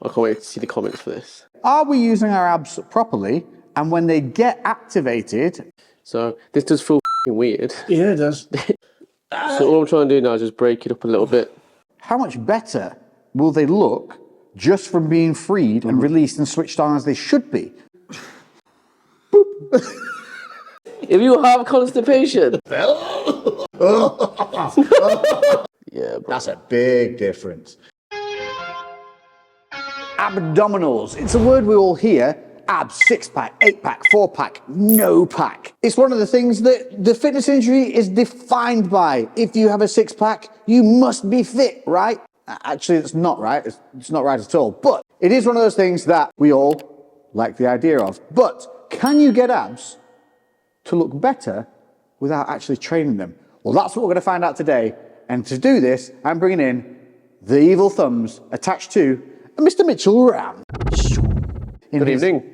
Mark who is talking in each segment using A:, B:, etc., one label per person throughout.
A: I can't wait to see the comments for this.
B: Are we using our abs properly? And when they get activated...
A: So this does feel f***ing weird.
B: Yeah, it does.
A: So all I'm trying to do now is just break it up a little bit.
B: How much better will they look just from being freed and released and switched on as they should be?
A: If you have constipation. Yeah, bro.
B: That's a big difference. Abdominals. It's a word we all hear. Abs, 6-pack, 8-pack, 4-pack, no pack. It's one of the things that the fitness industry is defined by. If you have a 6-pack, you must be fit, right? Actually, it's not right. It's not right at all. But it is one of those things that we all like the idea of. But can you get abs to look better without actually training them? Well, that's what we're going to find out today. And to do this, I'm bringing in the evil thumbs attached to Mr. Mitchell Ram.
A: Good evening.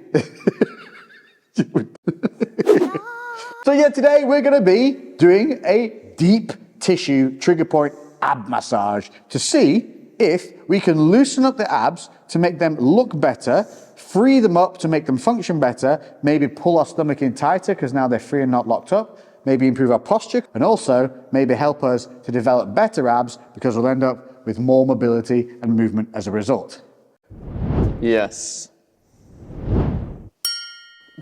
B: So yeah, today we're going to be doing a deep tissue trigger point ab massage to see if we can loosen up the abs to make them look better, free them up to make them function better, maybe pull our stomach in tighter because now they're free and not locked up, maybe improve our posture, and also maybe help us to develop better abs because we'll end up with more mobility and movement as a result.
A: Yes.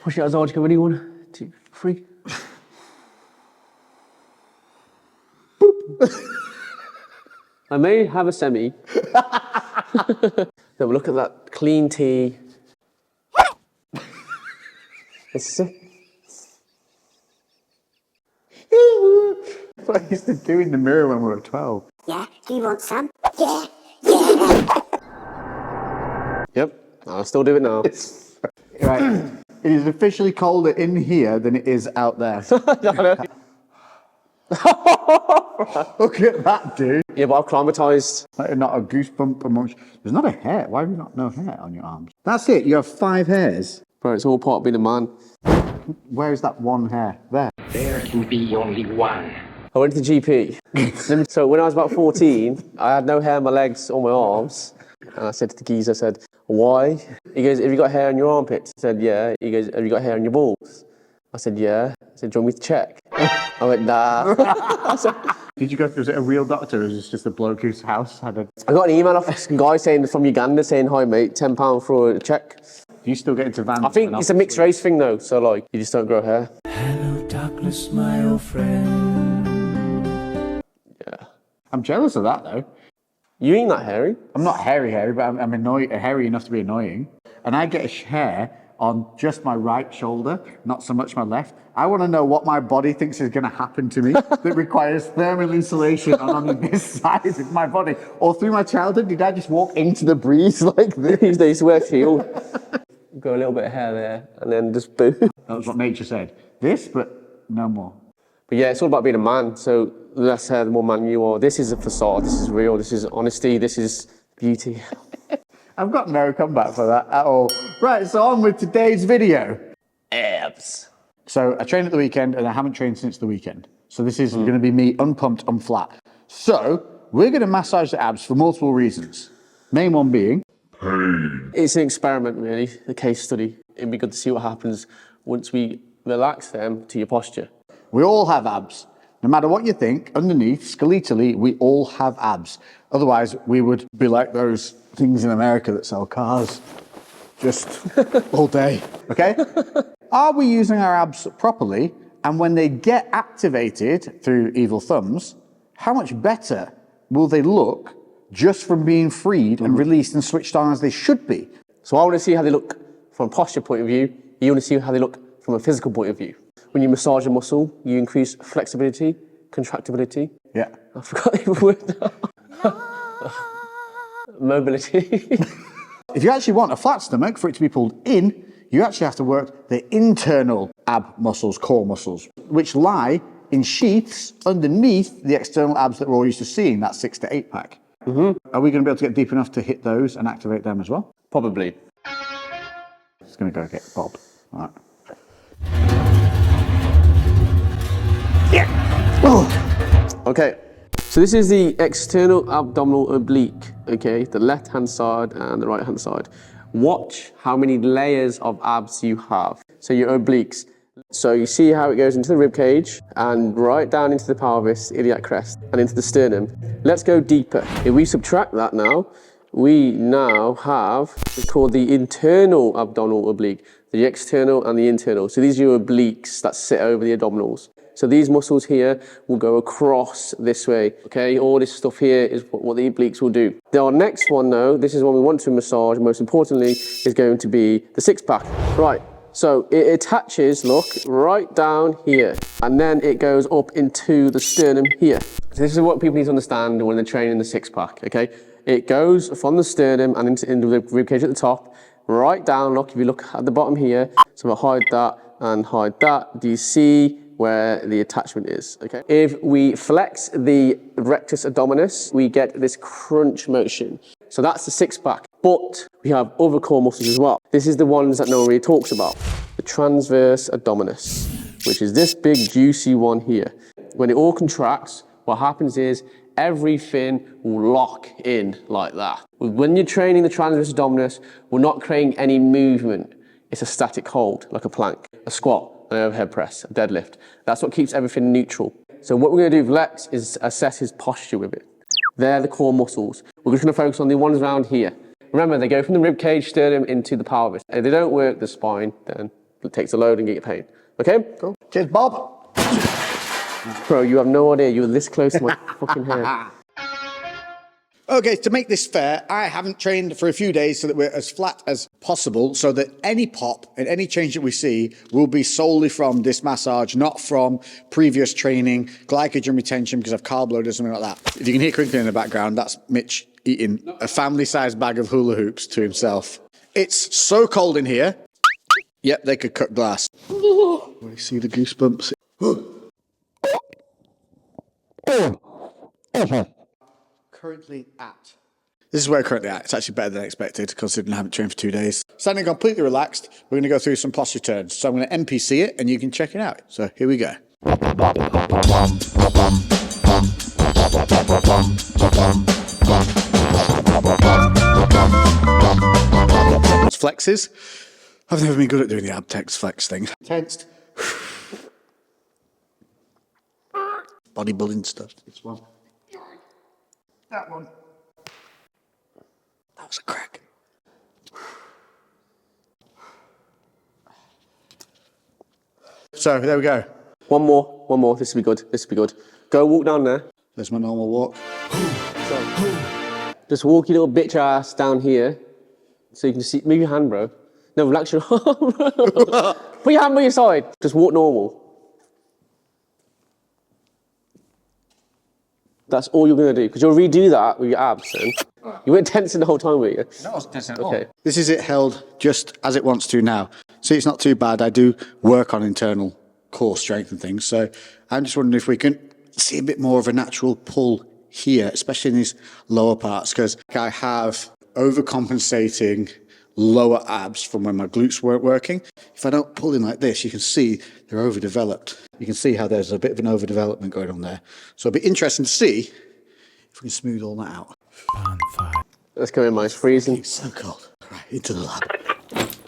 A: Push it as hard as you can. Ready? 1, 2, 3. I may have a semi. Then we'll look at that clean tee. It's sick.
B: That's what I used to do in the mirror when we were 12.
C: Yeah, do you want some? Yeah, yeah.
A: Yep, I'll still do it now.
B: Right. It is officially colder in here than it is out there. Look at that, dude.
A: Yeah, but I've climatised.
B: Like not a goosebump amongst... There's not a hair. Why have you not no hair on your arms? That's it. You have 5 hairs.
A: Bro, it's all part of being a man.
B: Where is that one hair? There.
D: There can be only one.
A: I went to the GP. So when I was about 14, I had no hair on my legs or my arms. And I said to the geezer, I said, why? He goes, have you got hair on your armpits? I said, yeah. He goes, have you got hair on your balls? I said, yeah. I said, do you want me to check? I went, nah.
B: Did you go, was it a real doctor or was this just a bloke whose house had a...
A: I got an email off this guy saying from Uganda saying, hi mate, £10 for a check.
B: Do you still get into vans?
A: I think it's a mixed race thing though, so like, you just don't grow hair.
E: Hello darkness, my old friend.
A: Yeah.
B: I'm jealous of that though.
A: You ain't that hairy.
B: I'm not hairy, but I'm hairy enough to be annoying. And I get a hair on just my right shoulder, not so much my left. I want to know what my body thinks is going to happen to me that requires thermal insulation on this side of my body. Or through my childhood, did I just walk into the breeze like this?
A: They used to wear shield. Got a little bit of hair there, and then just boom.
B: That was what nature said. This, but no more.
A: But yeah, it's all about being a man. So the less hair, the more man you are. This is a facade. This is real. This is honesty. This is beauty.
B: I've got no comeback for that at all. Right, so on with today's video.
A: Abs.
B: So I trained at the weekend and I haven't trained since the weekend. So this is going to be me unpumped, unflat. So we're going to massage the abs for multiple reasons. Main one being...
A: pain. It's an experiment really, a case study. It'd be good to see what happens once we relax them to your posture.
B: We all have abs. No matter what you think, underneath, skeletally, we all have abs. Otherwise, we would be like those things in America that sell cars. Just all day, okay? Are we using our abs properly? And when they get activated through evil thumbs, how much better will they look just from being freed and released and switched on as they should be?
A: So I want to see how they look from a posture point of view. You want to see how they look from a physical point of view. When you massage a muscle, you increase flexibility, contractibility.
B: Yeah.
A: I forgot the word now. Mobility.
B: If you actually want a flat stomach for it to be pulled in, you actually have to work the internal ab muscles, core muscles, which lie in sheaths underneath the external abs that we're all used to seeing, that 6 to 8 pack. Are we going to be able to get deep enough to hit those and activate them as well?
A: Probably.
B: Just going to go get Bob. All right. Yeah. Oh.
A: Okay. So this is the external abdominal oblique, okay? The left-hand side and the right-hand side. Watch how many layers of abs you have. So your obliques. So you see how it goes into the rib cage and right down into the pelvis, iliac crest, and into the sternum. Let's go deeper. If we subtract that now, we now have what's called the internal abdominal oblique, the external and the internal. So these are your obliques that sit over the abdominals. So these muscles here will go across this way, okay? All this stuff here is what the obliques will do. Our next one though, this is one we want to massage most importantly, is going to be the six pack. Right, so it attaches, look, right down here. And then it goes up into the sternum here. So this is what people need to understand when they're training the six pack, okay? It goes from the sternum and into the rib cage at the top, right down, look, if you look at the bottom here, so we'll hide that and hide that. Do you see where the attachment is, okay? If we flex the rectus abdominis, we get this crunch motion. So that's the six pack, but we have other core muscles as well. This is the ones that no one really talks about. The transverse abdominis, which is this big juicy one here. When it all contracts, what happens is everything will lock in like that. When you're training the transverse abdominis, we're not creating any movement. It's a static hold, like a plank, a squat, an overhead press, a deadlift. That's what keeps everything neutral. So what we're going to do with Lex is assess his posture with it. They're the core muscles. We're just going to focus on the ones around here. Remember, they go from the rib cage, sternum into the pelvis. If they don't work the spine, then it takes a load and get pain. Okay?
B: Cool. Cheers, Bob.
A: Bro, you have no idea. You were this close to my fucking hair.
B: Okay, to make this fair, I haven't trained for a few days so that we're as flat as possible, so that any pop and any change that we see will be solely from this massage, not from previous training, glycogen retention because of carb load or something like that. If you can hear crinkling in the background, that's Mitch eating a family-sized bag of hula hoops to himself. It's so cold in here. Yep, they could cut glass. You see the goosebumps? Currently at. This is where we're currently at. It's actually better than expected considering I haven't trained for 2 days. Standing completely relaxed, we're going to go through some posture turns. So I'm going to NPC it and you can check it out. So here we go. It's flexes. I've never been good at doing the abtex flex thing. Tensed. Bodybuilding stuff. This one. That one. That was a crack. So there we go.
A: One more. This will be good. This will be good. Go walk down there.
B: There's my normal walk.
A: Just walk your little bitch ass down here, so you can see. Move your hand, bro. No, relax your arm. Put your hand by your side. Just walk normal. That's all you're going to do, because you'll redo that with your abs. Son. You weren't tensing the whole time, were you?
F: No, I wasn't tensing at all.
A: Okay.
B: This is it held just as it wants to now. See, it's not too bad. I do work on internal core strength and things. So I'm just wondering if we can see a bit more of a natural pull here, especially in these lower parts, because I have overcompensating lower abs from when my glutes weren't working. If I don't pull in like this, you can see they're overdeveloped. You can see how there's a bit of an overdevelopment going on there. So it'll be interesting to see if we can smooth all that out.
A: Let's go in, mate. It's freezing.
B: It's so cold. Right, into the lab.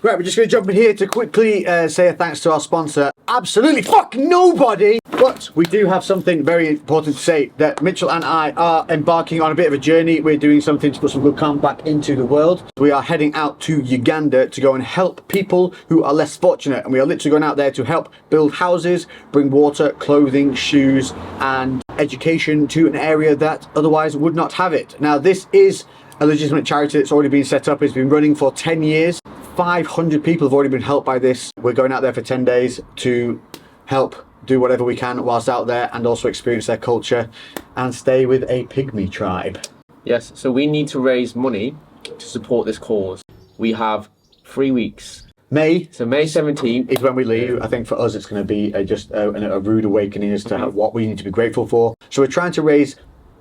B: Right, we're just going to jump in here to quickly say a thanks to our sponsor. Absolutely fuck nobody! But we do have something very important to say, that Mitchell and I are embarking on a bit of a journey. We're doing something to put some good calm back into the world. We are heading out to Uganda to go and help people who are less fortunate. And we are literally going out there to help build houses, bring water, clothing, shoes, and education to an area that otherwise would not have it. Now, this is a legitimate charity that's already been set up. It's been running for 10 years. 500 people have already been helped by this. We're going out there for 10 days to help do whatever we can whilst out there and also experience their culture and stay with a pygmy tribe.
A: Yes, so we need to raise money to support this cause. We have 3 weeks.
B: May
A: 17th
B: is when we leave. I think for us it's going to be just a rude awakening as to what we need to be grateful for. So we're trying to raise,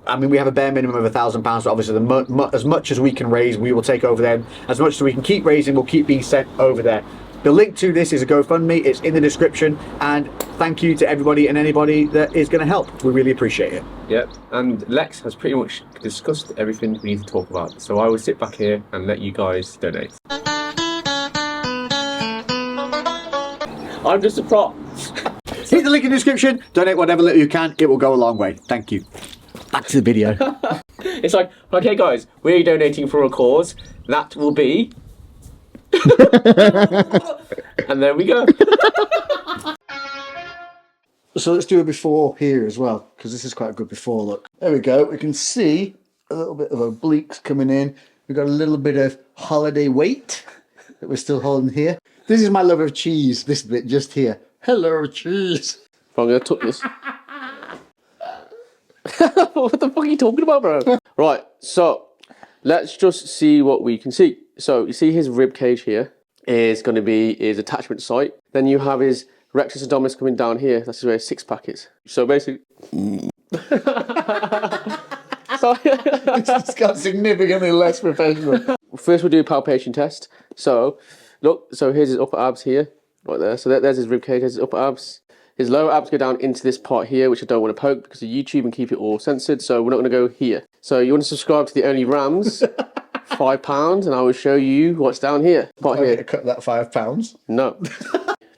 B: I mean, we have a bare minimum of £1,000, but obviously as much as we can raise, we will take over there. As much as we can keep raising, we'll keep being sent over there. The link to this is a GoFundMe. It's in the description. And thank you to everybody and anybody that is going to help. We really appreciate it.
A: Yep, and Lex has pretty much discussed everything we need to talk about. So I will sit back here and let you guys donate. I'm just a prop.
B: Hit the link in the description. Donate whatever little you can. It will go a long way. Thank you. Back to the video.
A: It's like, okay guys, we're donating for a cause. That will be... and there we go.
B: So let's do a before here as well, because this is quite a good before look. There we go. We can see a little bit of obliques coming in. We've got a little bit of holiday weight that we're still holding here. This is my love of cheese, this bit just here. Hello, cheese.
A: I'm going to tuck this. What the fuck are you talking about, bro? Right, so let's just see what we can see. So you see his rib cage here is going to be his attachment site. Then you have his rectus abdominis coming down here. That's where his six pack is. So basically... Sorry.
B: It's got significantly less professional.
A: First we'll do a palpation test. So, look, so here's his upper abs here, right there. So there's his rib cage, there's his upper abs. His lower abs go down into this part here, which I don't want to poke because of YouTube and keep it all censored. So we're not going to go here. So you want to subscribe to the Only Rams, £5, and I will show you what's down here. Part here.
B: Cut that £5.
A: No.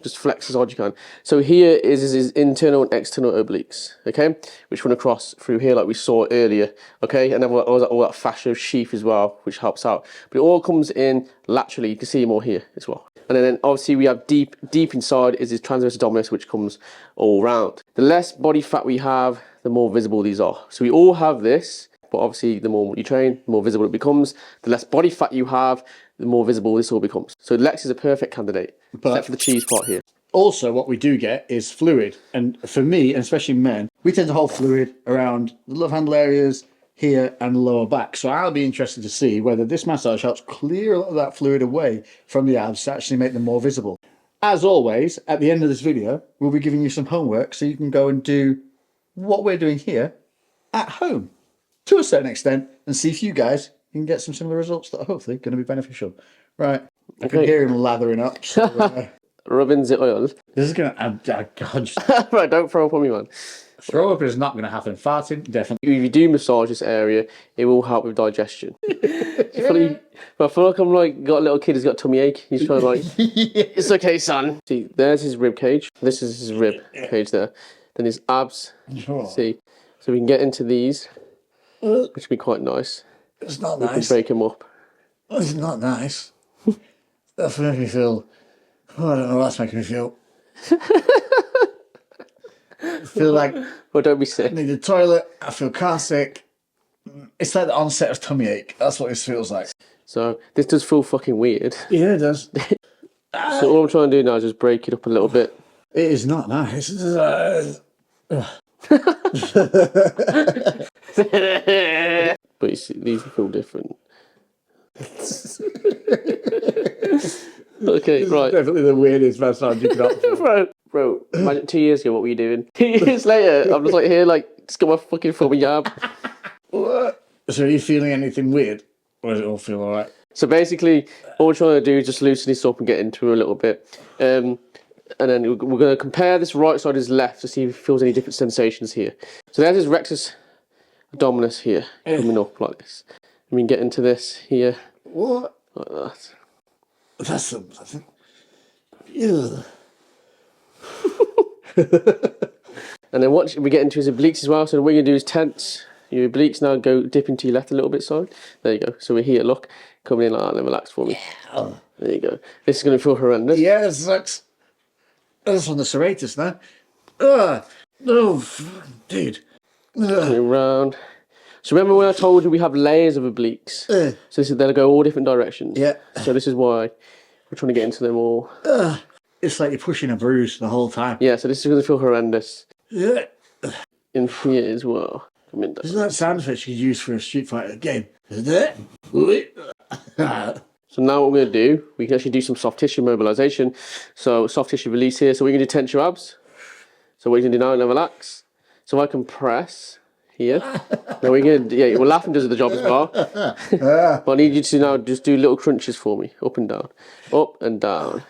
A: Just flex as hard as you can. So here is his internal and external obliques, okay? Which run across through here like we saw earlier, okay? And then all that fascia sheath as well, which helps out. But it all comes in laterally. You can see more here as well. And then obviously we have deep inside is his transverse abdominis, which comes all round. The less body fat we have, the more visible these are. So we all have this, but obviously the more you train, the more visible it becomes. The less body fat you have, the more visible this all becomes. So Lex is a perfect candidate, except for the cheese part here.
B: Also, what we do get is fluid. And for me, and especially men, we tend to hold fluid around the love handle areas, here and the lower back. So I'll be interested to see whether this massage helps clear a lot of that fluid away from the abs to actually make them more visible. As always, at the end of this video, we'll be giving you some homework so you can go and do what we're doing here at home to a certain extent and see if you guys can get some similar results that are hopefully going to be beneficial. Right, I can hear him lathering up. So,
A: rubbing the oil.
B: this is going to... God,
A: Right, don't throw up on me, man.
B: throw up is not going to happen. Farting, definitely.
A: If you do massage this area, it will help with digestion. But I feel like I'm like got a little kid who's got a tummy ache. He's trying to like, it's okay, son. See, there's his rib cage. This is his rib cage there. Then his abs. See, so we can get into these, which would be quite nice.
B: It's not
A: We can break him up.
B: It's not nice. That's making me feel... Oh, I don't know what's making me feel. I feel like
A: Well, don't be
B: I
A: sick.
B: need the toilet. I feel car sick. It's like the onset of tummy ache. That's what this feels like.
A: So this does feel fucking weird.
B: Yeah, it does.
A: So all I'm trying to do now is just break it up a little bit.
B: It is not nice.
A: But you see, these feel different. Okay, right.
B: Definitely the weirdest massage you could offer.
A: Bro, imagine 2 years ago what were you doing? 2 years later, I'm just like here, like, just got my fucking foot in my ab.
B: So are you feeling anything weird? Or does it all feel alright?
A: So basically, all we're trying to do is just loosen this up and get into it a little bit. And then we're going to compare this right side to his left to see if he feels any different sensations here. So there's his rectus abdominis here, coming up like this. And we can get into this here.
B: What?
A: Like that.
B: That's something. Ew.
A: And then what we get into his obliques as well. So what we're going to do is tense your obliques. Now go dip into your left a little bit side. There you go. So we're here, look. Coming in like that and relax for me. Yeah. There you go. This is going to feel horrendous.
B: Yeah, it sucks. That's on the serratus now. Ugh. Oh, dude.
A: Coming round. So remember when I told you we have layers of obliques? So this is, they'll go all different directions.
B: Yeah.
A: So this is why we're trying to get into them all.
B: It's like you're pushing a bruise the whole time.
A: Yeah, so this is going to feel horrendous.
B: Yeah.
A: In here as well. Coming down.
B: Isn't that sound effect you use for a Street Fighter game?
A: So now what we're going to do, we can actually do some soft tissue mobilization. So soft tissue release here. So we're going to do tense your abs. So what you're going to do now, now relax. So I can press here. Now we're going to, yeah, well laughing does the job as well. But I need you to now just do little crunches for me, up and down, up and down.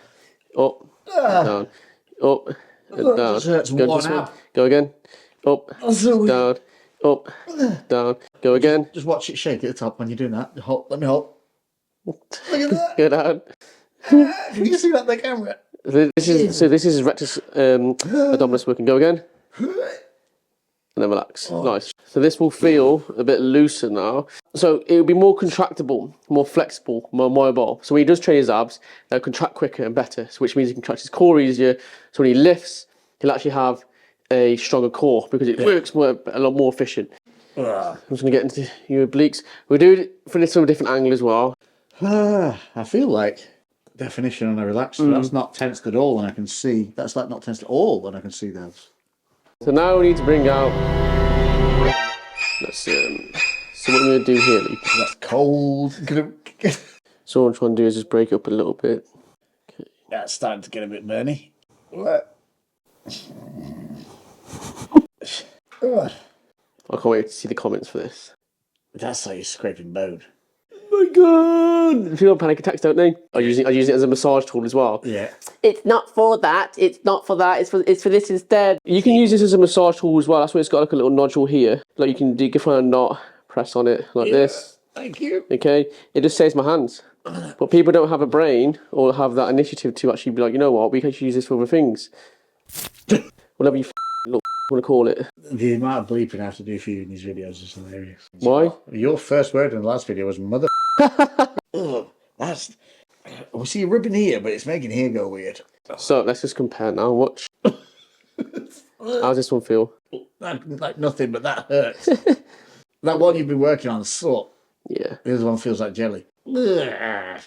A: Up, down, up, and down.
B: Just hurts
A: Go to
B: one
A: this one.
B: ab.
A: Go again. Up, down, up, down. Go again.
B: Just watch it shake at the top when you're doing that. Hold, let me hold. Look at that.
A: Go down.
B: Can you see that on the camera?
A: This is rectus abdominis working. Go again. And then relax. Nice. So this will feel a bit looser now. So it will be more contractible, more flexible, more mobile. So when he does train his abs, they'll contract quicker and better, which means he can contract his core easier. So when he lifts, he'll actually have a stronger core because it works a lot more efficient. I'm just going to get into your obliques. We'll do it for this from a different angle as well.
B: I feel like definition on a relaxer. That's not tensed at all, and I can see. That's like not tensed at all, and I can see those.
A: So now we need to bring out. Let's so what we're going to do here, Luke.
B: That's cold.
A: So what I'm trying to do is just break it up a little bit.
B: That's starting to get a bit burny. What?
A: I can't wait to see the comments for this.
B: That's like you're scraping bone.
A: Oh my god! People have panic attacks, don't they? I use it as a massage tool as well.
B: Yeah.
A: It's not for that. It's not for that. It's for this instead. You can use this as a massage tool as well. That's why it's got like a little nodule here. Like you can give it a knot, press on it like this.
B: Thank you.
A: Okay. It just saves my hands. But people don't have a brain or have that initiative to actually be like, you know what? We can actually use this for other things. Whatever you want to call it.
B: The amount of bleeping I have to do for you in these videos is hilarious.
A: Why?
B: Your first word in the last video was mother. Ugh, that's. We see you rubbing here, but it's making here go weird.
A: So let's just compare now. Watch. How's this one feel?
B: Like nothing, but that hurts. That one you've been working on sucked.
A: Yeah.
B: The other one feels like jelly. Ugh.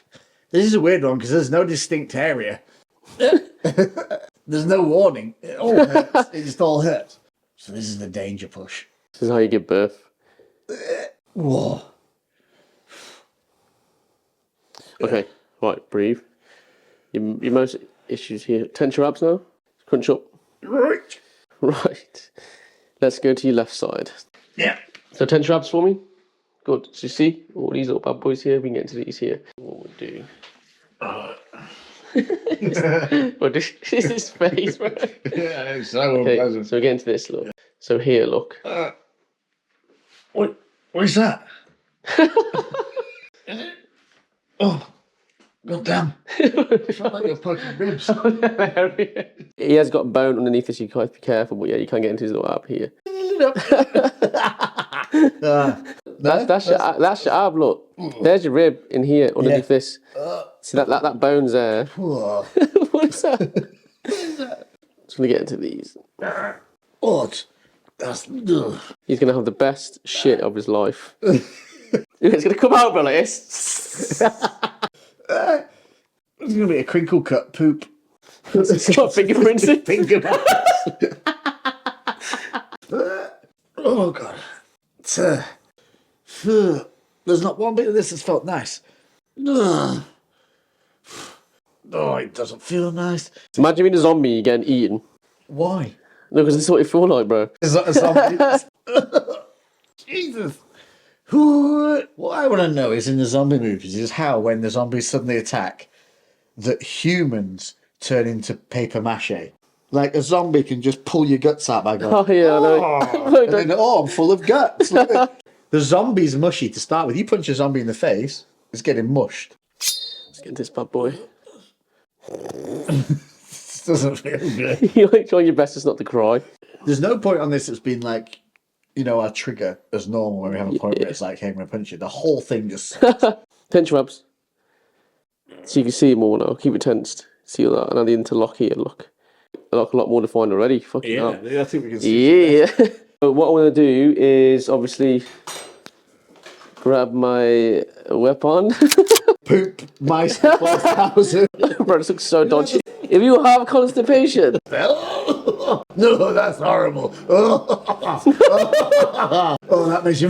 B: This is a weird one because there's no distinct area. There's no warning. It all hurts. It just all hurts. So this is the danger push.
A: This is how you give birth.
B: Whoa.
A: Okay, right, breathe. Your most issues here. Tense your abs now. Crunch up.
B: Right.
A: Right. Let's go to your left side.
B: Yeah.
A: So tense your abs for me. Good. So you see all these little bad boys here? We can get into these here. What we'll do. What is his face, bro?
B: Yeah, it's so
A: Okay,
B: unpleasant.
A: so we get into this, look. So here, look.
B: What is that? Oh, goddamn. It's not like you're poking ribs.
A: He has got bone underneath this, you can't be careful, but yeah, you can't get into his little ab here. That's your ab, look. There's your rib in here underneath this. See that bone's there.
B: Oh,
A: What is that? Just gonna get into these.
B: what? That's. Ugh.
A: He's gonna have the best shit of his life. It's gonna come out, bro, like this.
B: There's going to be a crinkle cut poop.
A: It's got fingerprints in.
B: Fingerprints. Oh, God. It's, there's not one bit of this that's felt nice. Ugh. Oh, it doesn't feel nice.
A: Imagine being a zombie getting eaten.
B: Why?
A: No, because this is what it feels like, bro.
B: Is that a zombie? Jesus. What I want to know is in the zombie movies is how when the zombies suddenly attack that humans turn into paper mache. Like a zombie can just pull your guts out by going,
A: Oh, yeah, I know.
B: and then, I'm full of guts. The zombie's mushy to start with. You punch a zombie in the face, it's getting mushed.
A: Let's get into this bad boy.
B: This doesn't feel good.
A: You're like trying your best just not to cry.
B: There's no point on this that's been like, you know, our trigger as normal when we have a point where it's like, hey, I'm going to punch you. The whole thing just...
A: Tense your abs. So you can see it more now. Keep it tensed. See all that? And then the interlock here, look. A lot more defined already. Fucking hell.
B: I think we can see.
A: Yeah. But what I want to do is obviously grab my weapon.
B: Poop mice 12,000.
A: Bro, this looks so dodgy. If you have constipation.
B: No, that's horrible. Oh, that makes you.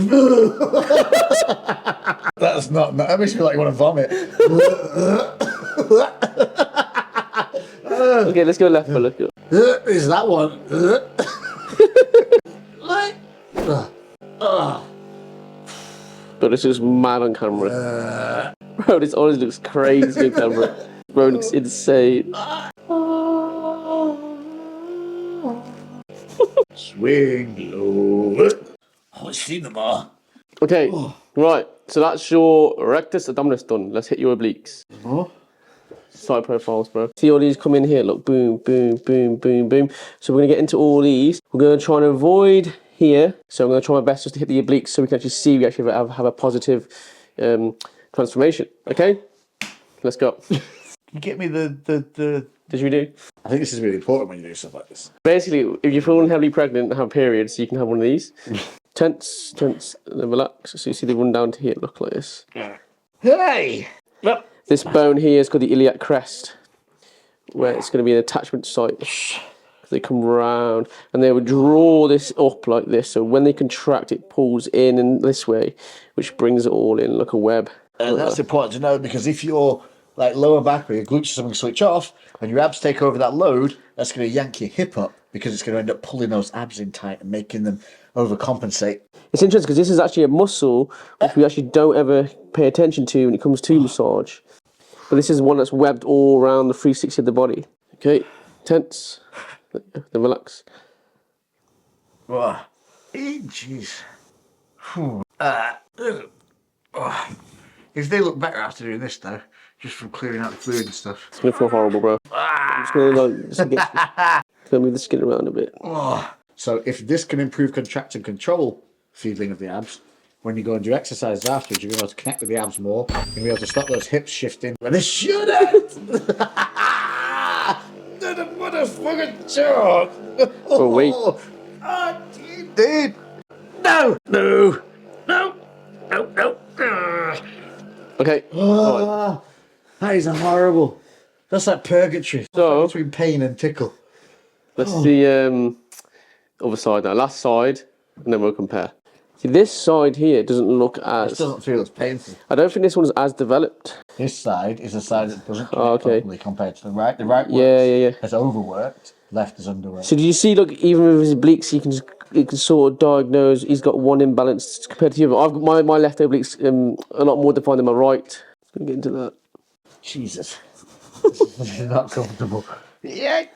B: That's not. That makes me like you want to vomit.
A: Okay, let's go left for look.
B: Is that one?
A: But this is mad on camera. Bro, this always looks crazy on camera. Bro, it looks insane.
B: Swing low. Oh, let's see them all.
A: Okay, right. So that's your rectus abdominis done. Let's hit your obliques. Side profiles, bro. See all these come in here. Look, boom, boom, boom, boom, boom. So we're gonna get into all these. We're gonna try and avoid here. So I'm gonna try my best just to hit the obliques so we can actually see we actually have a positive transformation. Okay, let's go.
B: You get me the.
A: Did you do?
B: I think this is really important when you do stuff like this.
A: Basically, if you're feeling heavily pregnant and have periods, you can have one of these. Tense, and then relax. So you see they run down to here, look like this.
B: Hey! Well,
A: This bone here is called the iliac crest, where it's going to be an attachment site. They come round and they would draw this up like this. So when they contract, it pulls in and this way, which brings it all in like a web.
B: and that's important to know because if your like lower back or your glutes or something switch off and your abs take over that load, that's going to yank your hip up because it's going to end up pulling those abs in tight and making them overcompensate.
A: It's interesting because this is actually a muscle which we actually don't ever pay attention to when it comes to massage. But this is one that's webbed all around the 360 of the body. Okay, tense, then relax.
B: Oh, jeez. If they look better after doing this though, just from clearing out the fluid and stuff.
A: It's gonna feel horrible, bro. I'm just gonna move the skin around a bit.
B: So if this can improve contract and control feeling of the abs, when you go and do exercises afterwards, you're going to be able to connect with the abs more. You're going to be able to stop those hips shifting when they shouldn't. Did a motherfucking job.
A: Oh, wait.
B: Oh, you did. No. No. No. No. No.
A: Okay. Right.
B: That is horrible. That's like purgatory.
A: So-
B: Between pain and tickle.
A: Let's see other side now. Last side, and then we'll compare. See, this side here doesn't look
B: It
A: as...
B: doesn't feel as painful.
A: I don't think this one's as developed.
B: This side is a side that doesn't
A: Oh, okay.
B: properly compared to the right. The right
A: Yeah.
B: is overworked, left is underworked.
A: So do you see, look, even with his obliques, you can sort of diagnose he's got one imbalance compared to the other. I've got my left obliques a lot more defined than my right. Gonna get into that.
B: Jesus. This is not comfortable. Yeah.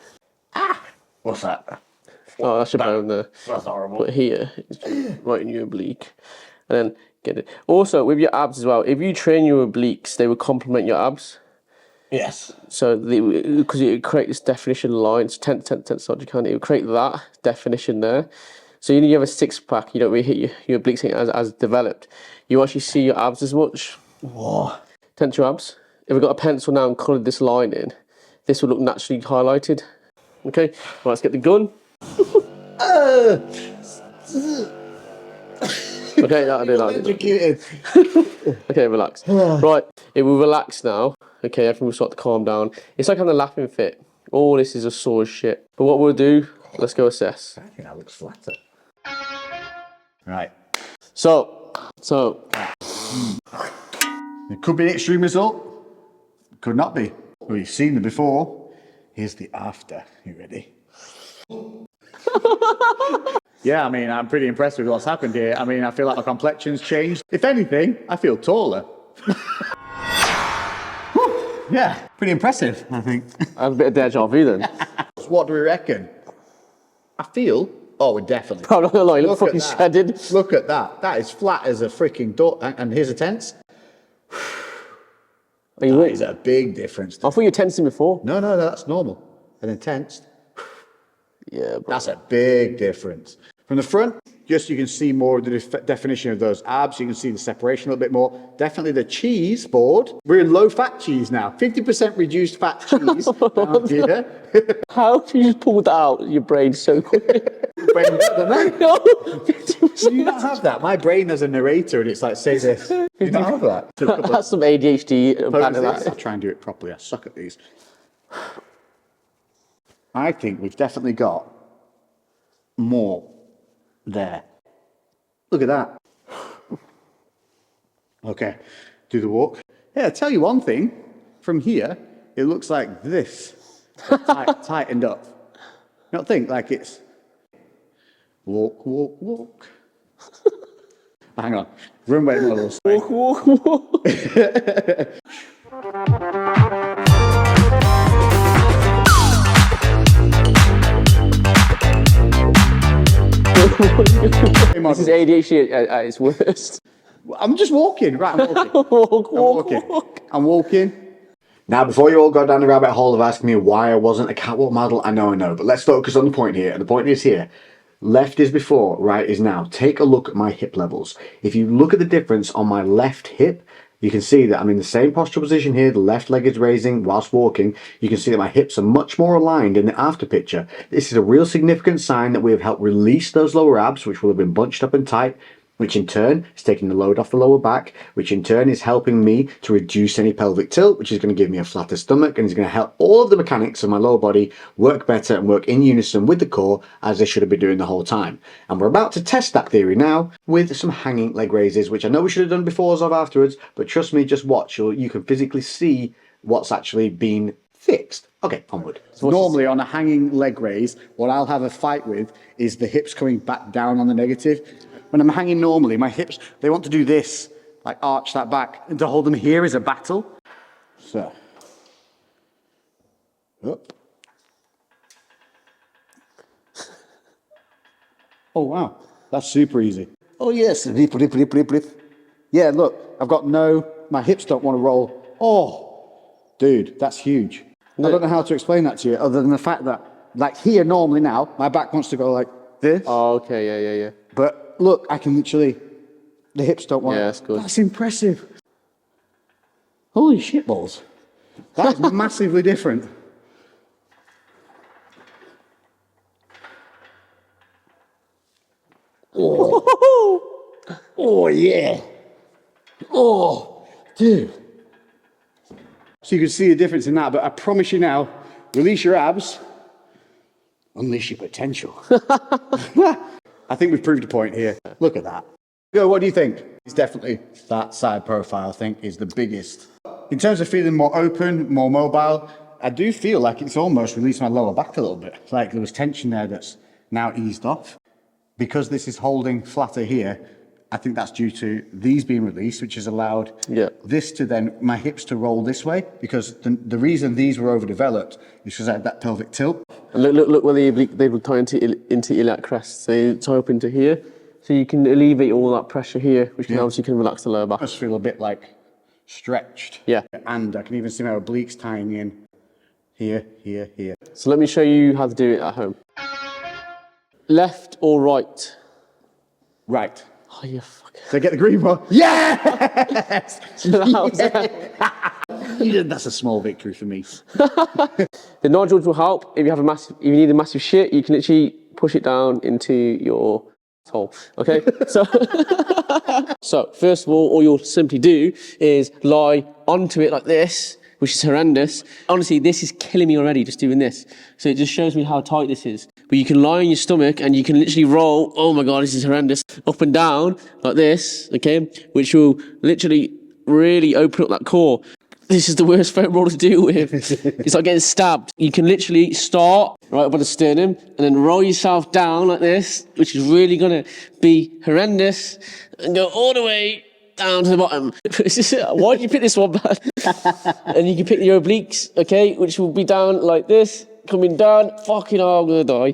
B: What's that?
A: Oh, that's your bone there.
B: That's horrible.
A: But here, it's right in your oblique. And then get it. Also, with your abs as well, if you train your obliques, they will complement your abs.
B: Yes.
A: So, because it would create this definition line, it's 10 side, you can't, it would create that definition there. So, you have a six pack, you don't really hit your obliques as developed. You actually see your abs as much.
B: Whoa.
A: Tense your abs. If we've got a pencil now and coloured this line in, this will look naturally highlighted. Okay, right, let's get the gun. Okay, that'll do.
B: Electrocuted.
A: Okay, relax. Right, it will relax now. Okay, everything will start to calm down. It's like having a laughing fit. All this is a sore as shit. But what we'll do, let's go assess.
B: I think that looks flatter. Right.
A: So.
B: It could be an extreme result. It could not be. Well, you've seen the before. Here's the after. You ready? Yeah, I mean, I'm pretty impressed with what's happened here. I mean, I feel like my complexion's changed. If anything, I feel taller. Yeah, pretty impressive, I think.
A: I have a bit of deja vu then.
B: What do we reckon? I feel... Oh, we're definitely...
A: I'm not gonna lie, you look
B: Look
A: fucking
B: at that.
A: shredded.
B: Look at that. That is flat as a freaking door. And here's a tense.
A: Are you
B: That
A: right?
B: is a big difference.
A: I thought you were tensing before.
B: No, that's normal. And then tensed.
A: Yeah, bro.
B: That's a big difference. From the front, just you can see more of the definition of those abs. You can see the separation a little bit more. Definitely the cheese board. We're in low-fat cheese now. 50% reduced fat cheese down here.
A: How have you just pulled that out of your brain so quick?
B: Brain better than that.
A: No,
B: Do you not have that? My brain has a narrator and it's like, say this. Do you not have that?
A: that's some ADHD.
B: I'll try and do it properly. I suck at these. I think we've definitely got more there. Look at that. Okay, do the walk. Yeah, I'll tell you one thing. From here, it looks like this. Tightened up. You don't think like it's walk, walk, walk. Hang on. Runway models.
A: Walk, walk, walk. This is ADHD at its worst.
B: I'm just walking. Right, I'm walking.
A: Walk.
B: I'm walking.
F: Now, before you all go down the rabbit hole of asking me why I wasn't a catwalk model, I know, but let's focus on the point here. And the point is here. Left is before, right is now. Take a look at my hip levels. If you look at the difference on my left hip, you can see that I'm in the same postural position here. The left leg is raising whilst walking. You can see that my hips are much more aligned in the after picture. This is a real significant sign that we have helped release those lower abs, which will have been bunched up and tight, which in turn is taking the load off the lower back, which in turn is helping me to reduce any pelvic tilt, which is going to give me a flatter stomach and is going to help all of the mechanics of my lower body work better and work in unison with the core as they should have been doing the whole time. And we're about to test that theory now with some hanging leg raises, which I know we should have done before or afterwards, but trust me, just watch, you can physically see what's actually been fixed. Okay, onward.
B: Normally on a hanging leg raise, what I'll have a fight with is the hips coming back down on the negative. When I'm hanging normally, my hips, they want to do this, like arch that back, and to hold them here is a battle. So, up. Oh wow, that's super easy. Oh yes, rip. Yeah, look, I've got my hips don't want to roll. Oh, dude, that's huge. I don't know how to explain that to you other than the fact that, like here normally now, my back wants to go like this.
A: Oh, okay, yeah.
B: But look, I can literally, the hips don't want.
A: Yeah, that's good.
B: That's impressive. Holy shit balls. That's massively different. Oh yeah. Oh, dude. So you can see the difference in that, but I promise you now, release your abs, unleash your potential. I think we've proved a point here. Look at that. Yo, what do you think? It's definitely that side profile, I think, is the biggest. In terms of feeling more open, more mobile, I do feel like it's almost released my lower back a little bit. Like there was tension there that's now eased off. Because this is holding flatter here, I think that's due to these being released, which has allowed this to then, my hips to roll this way, because the reason these were overdeveloped is because I had that pelvic tilt.
A: And look where the oblique, they will tie into iliac crest. So they tie up into here. So you can alleviate all that pressure here, which can obviously relax the lower back.
B: I just feel a bit like stretched.
A: Yeah.
B: And I can even see my obliques tying in here.
A: So let me show you how to do it at home. Left or right?
B: Right.
A: Oh, you fucker.
B: So get the green one. Yes! That's a small victory for me.
A: The nodules will help if you need a massive shit. You can literally push it down into your hole. Okay. So first of all you'll simply do is lie onto it like this, which is horrendous. Honestly, this is killing me already just doing this. So it just shows me how tight this is. But you can lie on your stomach and you can literally roll, oh my God, this is horrendous, up and down like this, okay? Which will literally really open up that core. This is the worst foam roll to deal with. It's like getting stabbed. You can literally start right up at the sternum and then roll yourself down like this, which is really gonna be horrendous, and go all the way down to the bottom. Why did you pick this one, man? And you can pick your obliques, okay, which will be down like this, coming down. Fucking hell, I'm gonna die.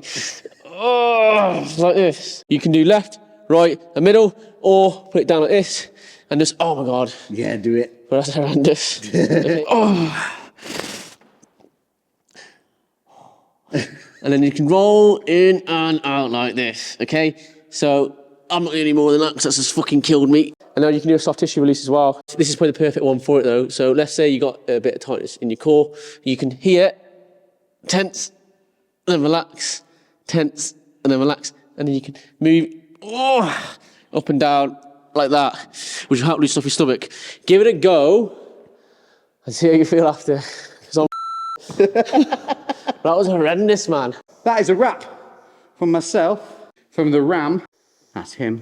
A: Oh, like this. You can do left, right, and middle, or put it down like this, and just, oh my God.
B: Yeah, do it.
A: But that's horrendous. Oh. And then you can roll in and out like this, okay? So I'm not doing any more than that because that's just fucking killed me. And now you can do a soft tissue release as well. This is probably the perfect one for it though. So let's say you got a bit of tightness in your core. You can here, tense, and then relax, tense, and then relax. And then you can move up and down like that, which will help loosen off your stomach. Give it a go and see how you feel after. That was horrendous, man.
B: That is a wrap from myself, from the Ram. That's him.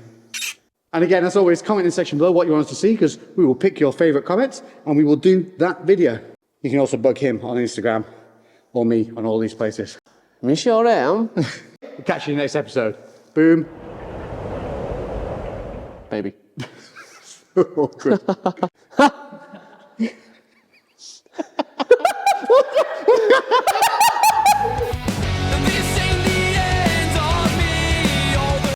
B: And again, as always, comment in the section below what you want us to see, because we will pick your favourite comments and we will do that video. You can also bug him on Instagram or me on all these places.
A: Me sure am.
B: We'll catch you in the next episode. Boom.
A: Baby.
B: Awkward.